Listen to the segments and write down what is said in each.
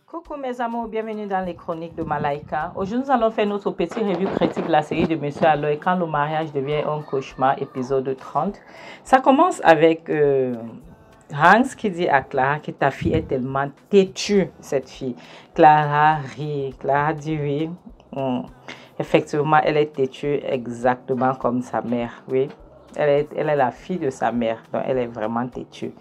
Coucou mes amours, bienvenue dans les chroniques de Malaika. Aujourd'hui, nous allons faire notre petit review critique de la série de Monsieur Aloy, quand le mariage devient un cauchemar, épisode 30. Ça commence avec Hans qui dit à Clara que ta fille est tellement têtue, cette fille. Clara rit, Clara dit oui. Effectivement, elle est têtue exactement comme sa mère, oui. Elle est la fille de sa mère, donc elle est vraiment têtue.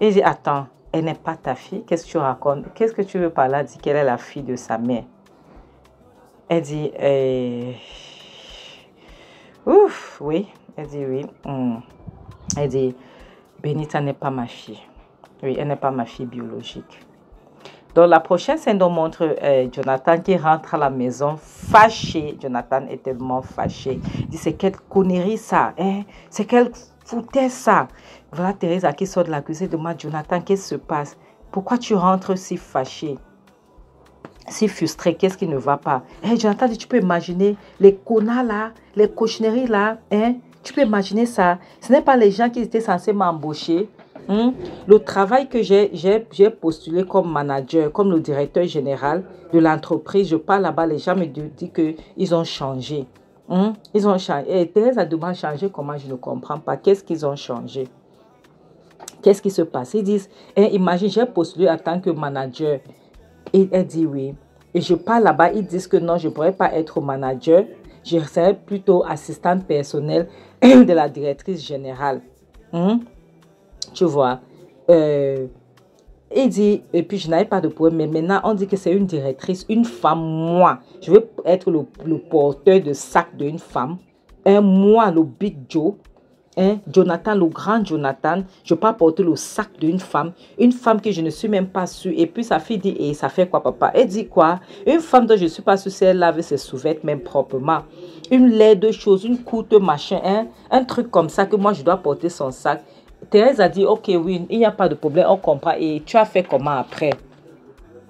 Et il dit, attends, elle n'est pas ta fille, qu'est-ce que tu racontes? Qu'est-ce que tu veux par là? Dit qu'elle est la fille de sa mère. Elle dit, ouf, oui, elle dit oui. Elle dit, Benita n'est pas ma fille. Oui, elle n'est pas ma fille biologique. Donc, la prochaine scène nous montre Jonathan qui rentre à la maison fâché. Jonathan est tellement fâché. Il dit, c'est quelle connerie ça, hein? C'est quelle foutaise ça. Voilà Teresa qui sort de la cuisine et demande, Jonathan, qu'est-ce qui se passe? Pourquoi tu rentres si fâché, si frustré? Qu'est-ce qui ne va pas? Jonathan dit, tu peux imaginer les connards là, les cochonneries là, hein? Tu peux imaginer ça. Ce n'est pas les gens qui étaient censés m'embaucher. Le travail que j'ai postulé comme manager, comme le directeur général de l'entreprise, je parle là-bas, les gens me disent qu'ils ont changé. Ils ont changé. Et Thérèse a demandé changer comment, je ne comprends pas. Qu'est-ce qu'ils ont changé? Qu'est-ce qui se passe? Ils disent, imagine, j'ai postulé en tant que manager. Et elle dit oui. Et je parle là-bas, ils disent que non, je ne pourrais pas être manager. Je serais plutôt assistante personnelle de la directrice générale. Tu vois, il dit, et puis je n'avais pas de problème, mais maintenant on dit que c'est une directrice, une femme, moi. Je veux être le porteur de sac d'une femme. Moi, le Big Joe, Jonathan, le grand Jonathan, je peux porter le sac d'une femme. Une femme que je ne suis même pas sûre. Et puis sa fille dit, et ça fait quoi papa? Elle dit quoi? Une femme dont je ne suis pas sûre si elle lave ses sous-vêtements même proprement. Une laide chose, une courte machin, un truc comme ça que moi je dois porter son sac. Thérèse a dit, ok, oui, il n'y a pas de problème, on comprend. Et tu as fait comment après?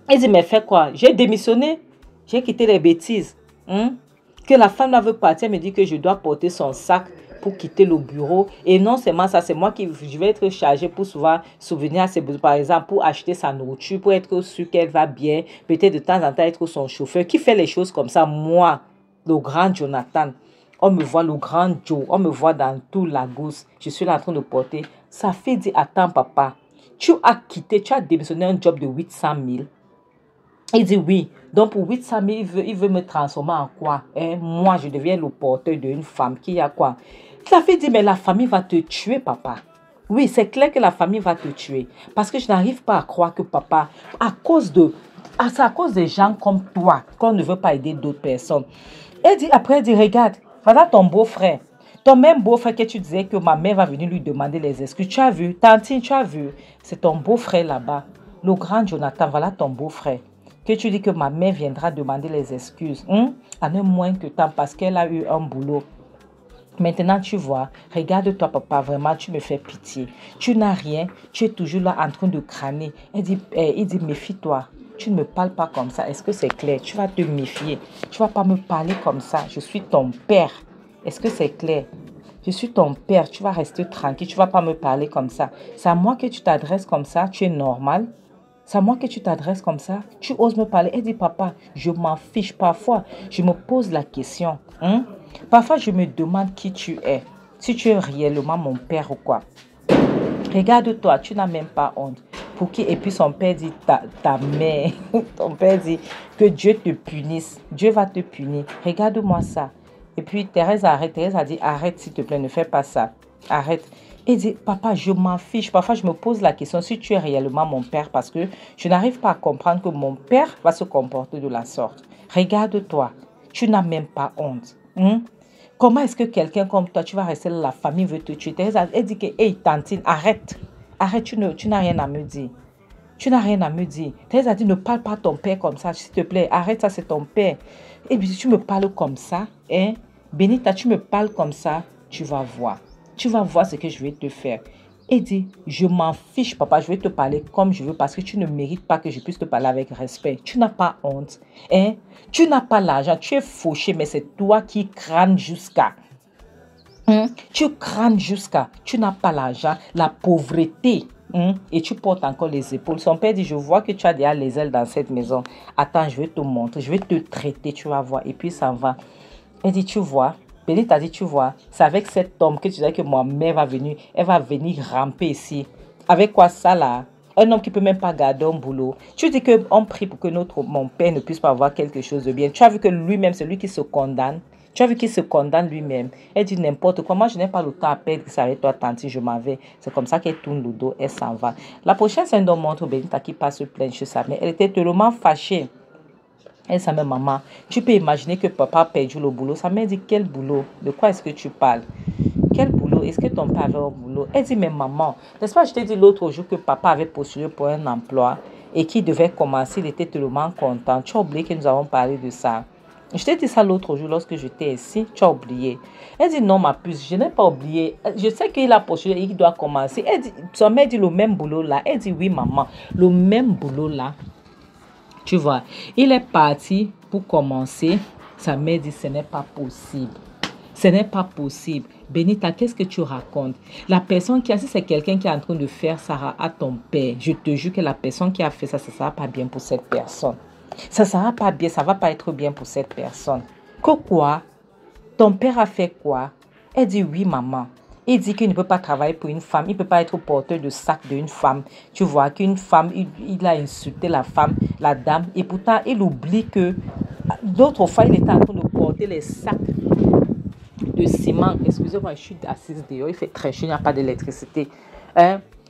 Elle dit, mais fais quoi? J'ai démissionné, j'ai quitté les bêtises. Que la femme là veut partir, elle me dit que je dois porter son sac pour quitter le bureau. Et non seulement ça, c'est moi qui je vais être chargée pour souvent souvenir à ses besoins. Par exemple, pour acheter sa nourriture, pour être sûr qu'elle va bien. Peut-être de temps en temps être son chauffeur. Qui fait les choses comme ça? Moi, le grand Jonathan. On me voit, le grand Joe, on me voit dans tout Lagos. Je suis là en train de porter. Sa fille dit, attends papa, tu as quitté, tu as démissionné un job de 800 000. Il dit oui. Donc pour 800 000, il veut me transformer en quoi? Moi, je deviens le porteur d'une femme qui a quoi? La fille dit, mais la famille va te tuer papa. Oui, c'est clair que la famille va te tuer. Parce que je n'arrive pas à croire que papa, c'est à cause des gens comme toi qu'on ne veut pas aider d'autres personnes. Après, elle dit, regarde, voilà ton beau-frère. Ton même beau-frère que tu disais que ma mère va venir lui demander les excuses. Tu as vu, Tantine, tu as vu. C'est ton beau-frère là-bas. Le grand Jonathan, voilà ton beau-frère. Que tu dis que ma mère viendra demander les excuses. En un moins que temps parce qu'elle a eu un boulot. Maintenant, tu vois, regarde-toi, papa, vraiment, tu me fais pitié. Tu n'as rien, tu es toujours là en train de crâner. Il dit, méfie-toi. Tu ne me parles pas comme ça. Est-ce que c'est clair? Tu vas te méfier. Tu ne vas pas me parler comme ça. Je suis ton père. Est-ce que c'est clair? Je suis ton père. Tu vas rester tranquille. Tu ne vas pas me parler comme ça. C'est à moi que tu t'adresses comme ça. Tu es normal. C'est à moi que tu t'adresses comme ça. Tu oses me parler. Elle dit, papa, je m'en fiche. Parfois, je me pose la question. Parfois, je me demande qui tu es. Si tu es réellement mon père ou quoi. Regarde-toi, tu n'as même pas honte. Pour qui? Et puis son père dit, ta mère, ton père dit que Dieu te punisse. Dieu va te punir. Regarde-moi ça. Et puis Thérèse arrête. Thérèse a dit, arrête s'il te plaît, ne fais pas ça. Arrête. Et dit, papa, je m'en fiche. Parfois, je me pose la question si tu es réellement mon père parce que je n'arrive pas à comprendre que mon père va se comporter de la sorte. Regarde-toi, tu n'as même pas honte. Comment est-ce que quelqu'un comme toi, tu vas rester là, la famille veut te tuer? Thérèse, elle dit que, hey, tantine, arrête. Arrête, tu n'as rien à me dire. Tu n'as rien à me dire. Thérèse a dit, ne parle pas à ton père comme ça, s'il te plaît. Arrête, ça, c'est ton père. Et puis, si tu me parles comme ça, Benita, tu me parles comme ça, tu vas voir. Tu vas voir ce que je vais te faire. Et dit, je m'en fiche, papa, je vais te parler comme je veux parce que tu ne mérites pas que je puisse te parler avec respect. Tu n'as pas honte. Tu n'as pas l'argent, tu es fauché, mais c'est toi qui crânes jusqu'à. Tu crânes jusqu'à. Tu n'as pas l'argent, la pauvreté. Et tu portes encore les épaules. Son père dit, je vois que tu as déjà les ailes dans cette maison. Attends, je vais te montrer, je vais te traiter, tu vas voir. Et puis, ça va. Elle dit, tu vois. Béni t'a dit, tu vois, c'est avec cet homme que tu disais que ma mère va venir, elle va venir ramper ici. Avec quoi ça là? Un homme qui peut même pas garder un boulot. Tu dis qu'on prie pour que mon père ne puisse pas avoir quelque chose de bien. Tu as vu que lui-même, c'est lui qui se condamne. Tu as vu qu'il se condamne lui-même. Elle dit n'importe quoi. Moi, je n'ai pas le temps à perdre. C'est avec toi, tante, je m'en vais. C'est comme ça qu'elle tourne le dos, elle s'en va. La prochaine scène dont montre Benita qui passe se plaindre chez sa mère. Elle était tellement fâchée. Elle sa mère, maman, tu peux imaginer que papa a perdu le boulot. Sa mère dit, quel boulot? De quoi est-ce que tu parles? Quel boulot? Est-ce que ton père avait un boulot? Elle dit, mais maman, n'est-ce pas, je t'ai dit l'autre jour que papa avait postulé pour un emploi et qu'il devait commencer, il était tellement content. Tu as oublié que nous avons parlé de ça. Je t'ai dit ça l'autre jour lorsque j'étais ici, tu as oublié. Elle dit, non, ma puce, je n'ai pas oublié. Je sais qu'il a postulé et qu'il doit commencer. Elle dit, sa mère dit, le même boulot là. Elle dit, oui, maman, le même boulot là. Tu vois, il est parti pour commencer. Sa mère dit, ce n'est pas possible. Ce n'est pas possible. Benita, qu'est-ce que tu racontes? La personne qui a, si c'est quelqu'un qui est en train de faire ça à ton père, je te jure que la personne qui a fait ça, ça ne sera pas bien pour cette personne. Ça ne sera pas bien, ça ne va pas être bien pour cette personne. Que quoi? Ton père a fait quoi? Elle dit, oui, maman. Il dit qu'il ne peut pas travailler pour une femme. Il ne peut pas être porteur de sac d'une femme. Tu vois qu'une femme, il a insulté la femme, la dame. Et pourtant, il oublie que d'autres fois, il était en train de porter les sacs de ciment. Excusez-moi, je suis assise dehors. Il fait très chaud, il n'y a pas d'électricité.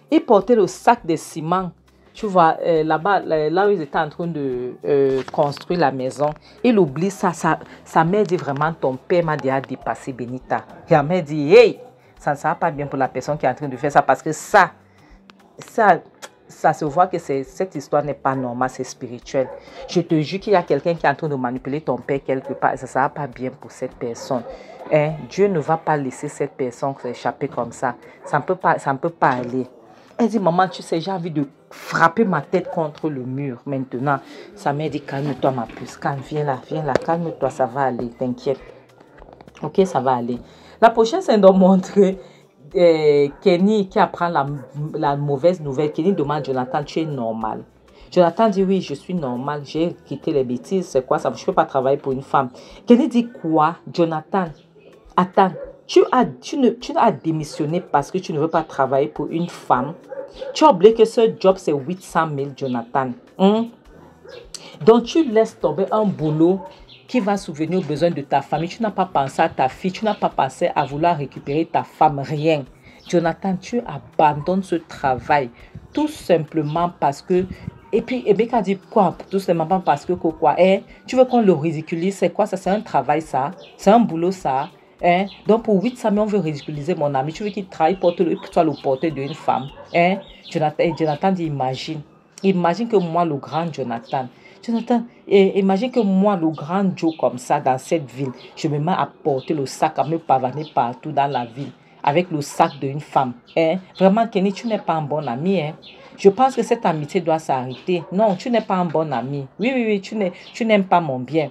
Il portait le sac de ciment. Tu vois, là-bas, là où ils étaient en train de construire la maison, il oublie ça. Sa mère dit vraiment, ton père m'a déjà dépassé, Benita. Et la mère dit, hey, ça ne sera pas bien pour la personne qui est en train de faire ça parce que ça se voit que cette histoire n'est pas normale, c'est spirituel. Je te jure qu'il y a quelqu'un qui est en train de manipuler ton père quelque part et ça ne sera pas bien pour cette personne. Dieu ne va pas laisser cette personne s'échapper comme ça. Ça ne peut pas aller. Elle dit, maman, tu sais, j'ai envie de frapper ma tête contre le mur maintenant. Sa mère dit, calme-toi ma puce, viens là, calme-toi, ça va aller, t'inquiète. Ok, ça va aller. La prochaine, c'est de montrer Kenny qui apprend la mauvaise nouvelle. Kenny demande, Jonathan, tu es normal? Jonathan dit, oui, je suis normal, j'ai quitté les bêtises, c'est quoi ça? Je ne peux pas travailler pour une femme. Kenny dit, quoi? Jonathan, attends, tu as démissionné parce que tu ne veux pas travailler pour une femme. Tu as oublié que ce job, c'est 800 000, Jonathan. Donc, tu laisses tomber un boulot qui va souvenir aux besoins de ta famille. Tu n'as pas pensé à ta fille, tu n'as pas pensé à vouloir récupérer ta femme, rien. Jonathan, tu abandonnes ce travail tout simplement parce que... Et puis, Ebeka dit quoi? Tout simplement parce que quoi? Tu veux qu'on le ridiculise? C'est quoi ça? C'est un travail, ça? C'est un boulot, ça? Donc, pour 800 000, on veut ridiculiser mon ami. Tu veux qu'il travaille pour toi le porteur d'une femme? Jonathan dit, imagine. Imagine que moi, le grand Jonathan, imagine que moi, le grand Joe comme ça, dans cette ville, je me mets à porter le sac, à me pavaner partout dans la ville, avec le sac d'une femme. Vraiment, Kenny, tu n'es pas un bon ami. Je pense que cette amitié doit s'arrêter. Non, tu n'es pas un bon ami. Oui, tu n'aimes pas mon bien.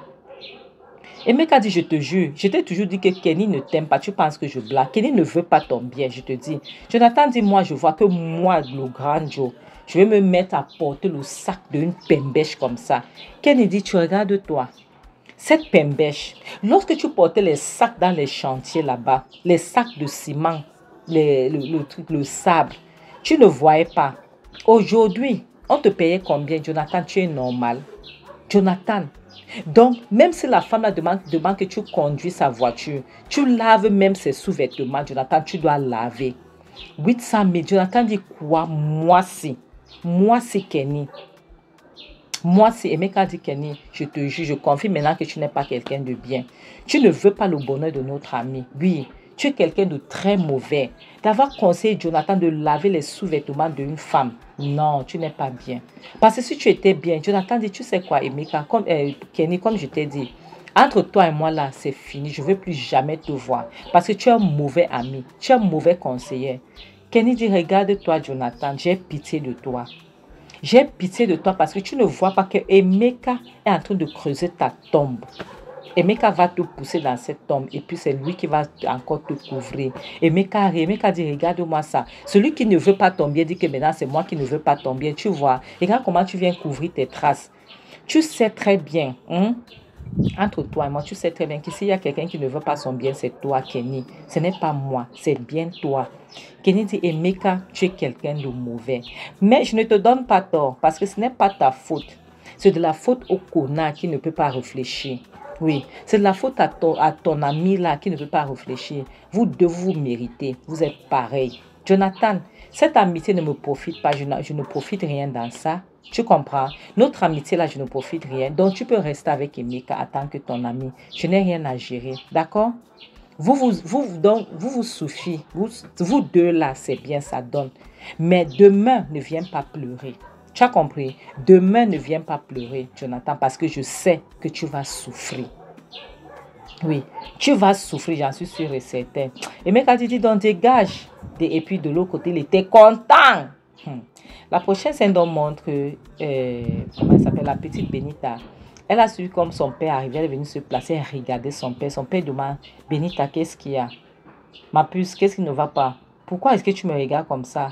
Et Meka dit, je te jure, je t'ai toujours dit que Kenny ne t'aime pas, tu penses que je blague. Kenny ne veut pas ton bien, je te dis. Jonathan dit, moi, je vois que moi, le grand Joe, je vais me mettre à porter le sac d'une pembèche comme ça. Kenny dit, tu regardes toi. Cette pembèche, lorsque tu portais les sacs dans les chantiers là-bas, les sacs de ciment, le sable, tu ne voyais pas. Aujourd'hui, on te payait combien? Jonathan, tu es normal. Jonathan. Donc, même si la femme la demande que tu conduis sa voiture, tu laves même ses sous-vêtements, Jonathan, tu dois laver. 800 000, Jonathan dit quoi? Moi, c'est Kenny. Moi, c'est Emeka dit Kenny, je te jure, je confie maintenant que tu n'es pas quelqu'un de bien. Tu ne veux pas le bonheur de notre ami. Oui, tu es quelqu'un de très mauvais. D'avoir conseillé Jonathan de laver les sous-vêtements d'une femme. Non, tu n'es pas bien. Parce que si tu étais bien, Jonathan dit, tu sais quoi, Emeka, Kenny, comme je t'ai dit, entre toi et moi là, c'est fini. Je ne veux plus jamais te voir. Parce que tu es un mauvais ami. Tu es un mauvais conseiller. Kenny dit, regarde-toi, Jonathan, j'ai pitié de toi. J'ai pitié de toi parce que tu ne vois pas que Emeka est en train de creuser ta tombe. Emeka va te pousser dans cette tombe et puis c'est lui qui va encore te couvrir. Emeka dit, regarde-moi ça. Celui qui ne veut pas ton bien dit que maintenant c'est moi qui ne veux pas ton bien. Tu vois, regarde comment tu viens couvrir tes traces. Tu sais très bien, entre toi et moi, tu sais très bien que s'il y a quelqu'un qui ne veut pas son bien, c'est toi, Kenny. Ce n'est pas moi, c'est bien toi. Kenny dit, Emeka, tu es quelqu'un de mauvais. Mais je ne te donne pas tort parce que ce n'est pas ta faute. C'est de la faute au connard qui ne peut pas réfléchir. Oui, c'est de la faute à ton ami là qui ne veut pas réfléchir. Vous deux, vous méritez. Vous êtes pareils. Jonathan, cette amitié ne me profite pas. Je ne profite rien dans ça. Tu comprends? Notre amitié là, je ne profite rien. Donc, tu peux rester avec Emeka en tant que ton ami. Je n'ai rien à gérer. D'accord? Vous suffit. Vous deux là, c'est bien, ça donne. Mais demain, ne viens pas pleurer. Tu as compris? Demain, ne viens pas pleurer, Jonathan, parce que je sais que tu vas souffrir. Oui, tu vas souffrir, j'en suis sûre et certain. Et Emeka dit, donc dégage. Et puis de l'autre côté, il était content. La prochaine scène montre, comment elle s'appelle, la petite Benita. Elle a su comme son père arrivait, elle est venue se placer et regarder son père. Son père demande, Benita, qu'est-ce qu'il y a? Ma puce, qu'est-ce qui ne va pas? Pourquoi est-ce que tu me regardes comme ça?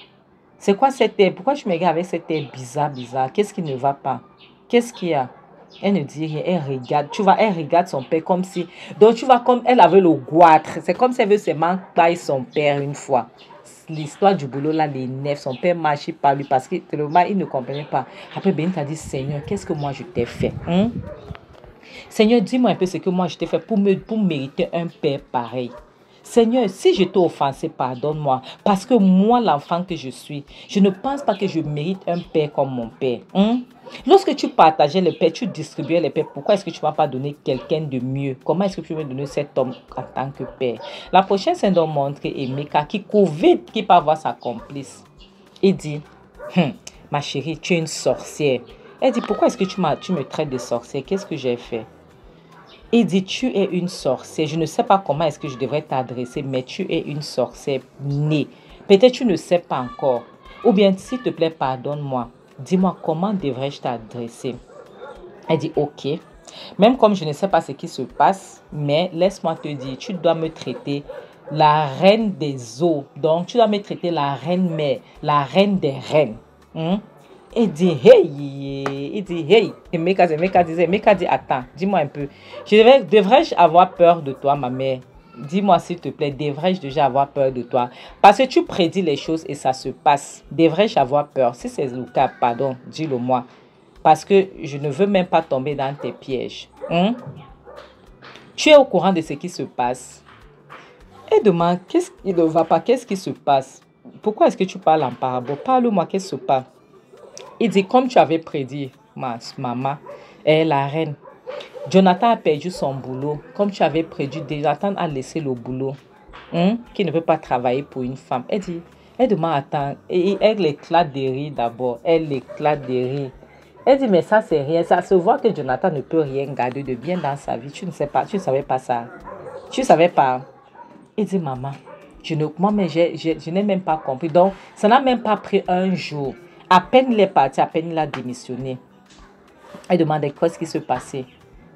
C'est quoi cette air? Pourquoi tu me regardes avec cette air bizarre? Qu'est-ce qui ne va pas? Qu'est-ce qu'il y a? Elle ne dit rien, elle regarde. Tu vois, elle regarde son père comme si... Donc, tu vois, comme elle avait le goitre. C'est comme si elle veut seulement tailler son père une fois. L'histoire du boulot, là, l'énerve. Son père marchait par lui parce que tellement il ne comprenait pas. Après, Benita dit, Seigneur, qu'est-ce que moi je t'ai fait? Seigneur, dis-moi un peu ce que moi je t'ai fait pour mériter un père pareil. Seigneur, si je t'ai offensé, pardonne-moi. Parce que moi, l'enfant que je suis, je ne pense pas que je mérite un père comme mon père. Lorsque tu partageais les pères, tu distribuais les pères, pourquoi est-ce que tu ne m'as pas donné quelqu'un de mieux? Comment est-ce que tu veux me donner cet homme en tant que père? La prochaine scène montre Emeka qui court vite, qui part voir sa complice. Il dit, ma chérie, tu es une sorcière. Elle dit, pourquoi est-ce que tu me traites de sorcière? Qu'est-ce que j'ai fait? Il dit, tu es une sorcière. Je ne sais pas comment est-ce que je devrais t'adresser, mais tu es une sorcière née. Peut-être tu ne sais pas encore. Ou bien, s'il te plaît, pardonne-moi. Dis-moi comment devrais-je t'adresser. Elle dit, ok. Même comme je ne sais pas ce qui se passe, mais laisse-moi te dire, tu dois me traiter la reine des eaux. Donc, tu dois me traiter la reine mère, la reine des reines. Il dit, hey, Emeka dit, attends, dis-moi un peu. Devrais-je avoir peur de toi, ma mère? Dis-moi s'il te plaît, devrais-je déjà avoir peur de toi? Parce que tu prédis les choses et ça se passe. Devrais-je avoir peur? Si c'est le cas, pardon, dis-le moi. Parce que je ne veux même pas tomber dans tes pièges. Tu es au courant de ce qui se passe. Elle demande, qu'est-ce qui ne va pas? Qu'est-ce qui se passe? Pourquoi est-ce que tu parles en parabole? Parle-moi, qu'est-ce qui se passe? Il dit, comme tu avais prédit, maman, la reine, Jonathan a perdu son boulot. Comme tu avais prédit, Jonathan a laissé le boulot. Qui ne peut pas travailler pour une femme. Elle demande, attends, et elle éclate de rire d'abord. Elle éclate de rire. Elle dit, mais ça, c'est rien. Ça se voit que Jonathan ne peut rien garder de bien dans sa vie. Tu ne sais pas, tu ne savais pas ça. Tu ne savais pas. Il dit, maman, je n'ai même pas compris. Donc, ça n'a même pas pris un jour. À peine il est parti, à peine il a démissionné. Elle demandait qu'est-ce qui se passait.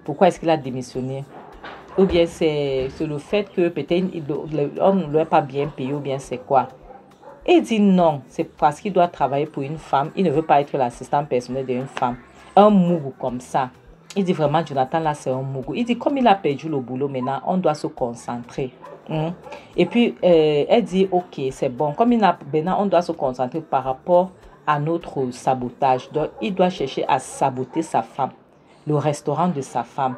Pourquoi est-ce qu'il a démissionné? Ou bien c'est le fait que peut-être l'homme ne l'a pas bien payé, ou bien c'est quoi? Et il dit non, c'est parce qu'il doit travailler pour une femme. Il ne veut pas être l'assistant personnel d'une femme. Un mougou comme ça. Il dit vraiment, Jonathan, là, c'est un mougou. Il dit, comme il a perdu le boulot maintenant, on doit se concentrer. Et puis, elle dit, ok, c'est bon. Comme maintenant, on doit se concentrer par rapport à notre sabotage. Donc, il doit chercher à saboter sa femme, le restaurant de sa femme.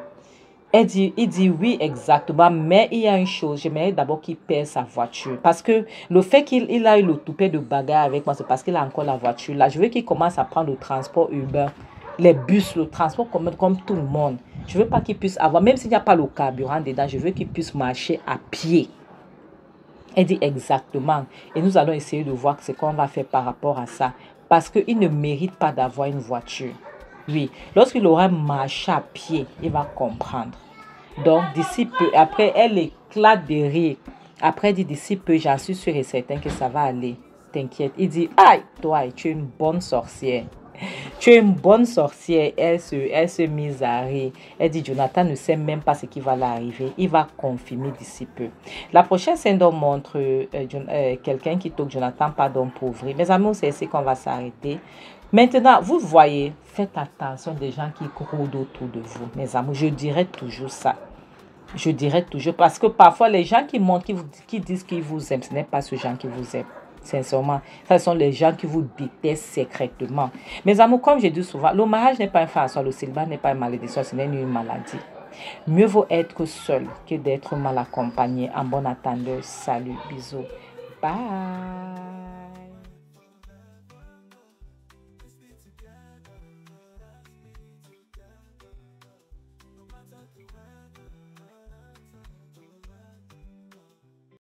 Il dit oui, exactement, mais il y a une chose, j'aimerais d'abord qu'il perde sa voiture. Parce que le fait qu'il a eu le toupet de bagarre avec moi, c'est parce qu'il a encore la voiture. Là, je veux qu'il commence à prendre le transport Uber, les bus, le transport comme tout le monde. Je veux pas qu'il puisse avoir, même s'il n'y a pas le carburant dedans, je veux qu'il puisse marcher à pied. Elle dit exactement. Et nous allons essayer de voir ce qu'on va faire par rapport à ça. Parce qu'il ne mérite pas d'avoir une voiture. Oui, lorsqu'il aura marché à pied, il va comprendre. Donc, d'ici peu, après, elle éclate de rire. Après, elle dit, d'ici peu, j'en suis sûre et certain que ça va aller. T'inquiète. Il dit, aïe, toi, tu es une bonne sorcière. Tu es une bonne sorcière. Elle se mise à rire. Elle dit, Jonathan ne sait même pas ce qui va l'arriver. Il va confirmer d'ici peu. La prochaine scène donc montre quelqu'un qui toque Jonathan, pardon, pour ouvrir. Mes amis, c'est ici qu'on va s'arrêter. Maintenant, vous voyez, faites attention des gens qui rôdent autour de vous. Mes amis, je dirais toujours ça. Je dirais toujours, parce que parfois les gens qui montrent, qui disent qu'ils vous aiment, ce n'est pas ce gens qui vous aiment. Sincèrement, ce sont les gens qui vous détestent secrètement. Mes amours, comme je dis souvent, le mariage n'est pas un farce, le célibat n'est pas une malédiction, ce n'est ni une maladie. Mieux vaut être seul que d'être mal accompagné. En bon attendeur, salut, bisous, bye.